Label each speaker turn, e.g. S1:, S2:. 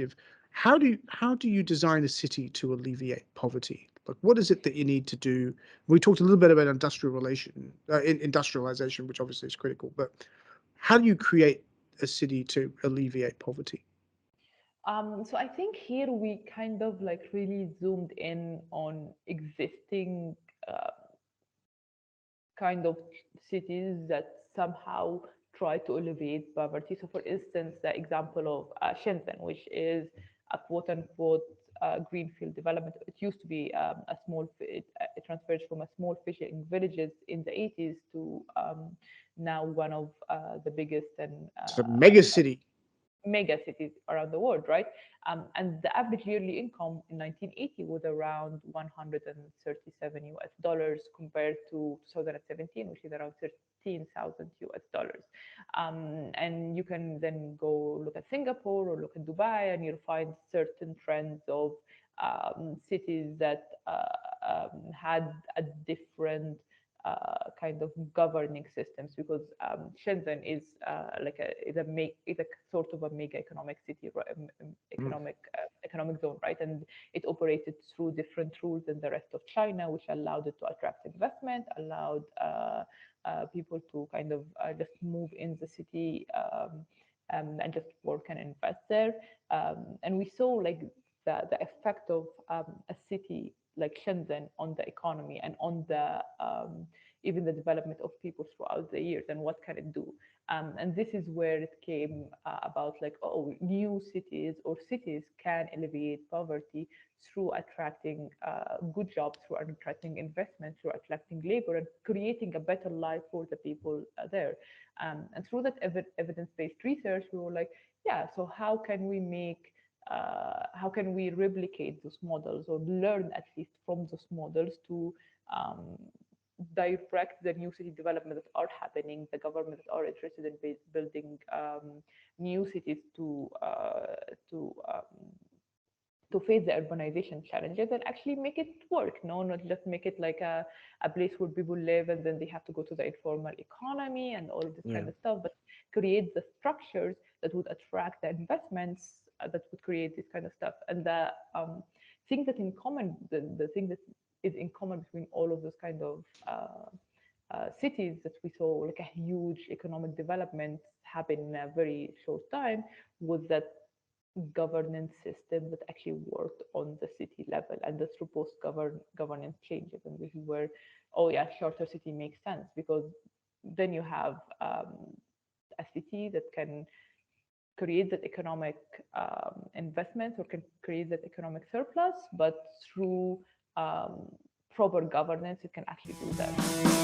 S1: perspective, how do you design a city to alleviate poverty? Like, what is it that you need to do? We talked a little bit about industrialization, which obviously is critical, but how do you create a city to alleviate poverty?
S2: So I think here we kind of like really zoomed in on existing uh, kind of cities that somehow try to alleviate poverty. So, for instance, the example of Shenzhen, which is a quote unquote greenfield development. It used to be it transferred from a small fishing villages in the 80s to now one of the biggest and
S1: It's a mega city.
S2: mega cities around the world, right? And the average yearly income in 1980 was around 137 US dollars compared to 2017, which is around 13,000 US dollars. And you can then go look at Singapore or look at Dubai, and you'll find certain trends of cities that had a different kind of governing systems because Shenzhen is is a sort of a mega economic city, right?
S1: Mm.
S2: Economic zone, right? And it operated through different rules than the rest of China, which allowed it to attract investment, allowed people to kind of just move in the city and just work and invest there. And we saw like the effect of a city like Shenzhen on the economy and on the even the development of people throughout the years and what can it do. And this is where it came about like, oh, new cities or cities can alleviate poverty through attracting good jobs, through attracting investment, through attracting labor and creating a better life for the people there. And through that evidence-based research, we were like, yeah, so how can we replicate those models or learn at least from those models to um, direct the new city development that are happening, the government that are interested in building new cities to to face the urbanization challenges and actually make it work. No, not just make it like a place where people live and then they have to go to the informal economy and all of this
S1: Yeah.
S2: kind of stuff, but create the structures that would attract the investments that would create this kind of stuff. And the thing that in common, the thing that is in common between all of those kind of cities that we saw like a huge economic development happen in a very short time was that governance system that actually worked on the city level and the through post governance changes. And this is where, oh yeah, shorter city makes sense because then you have a city that can create that economic investments or can create that economic surplus, but through um, proper governance, it can actually do that.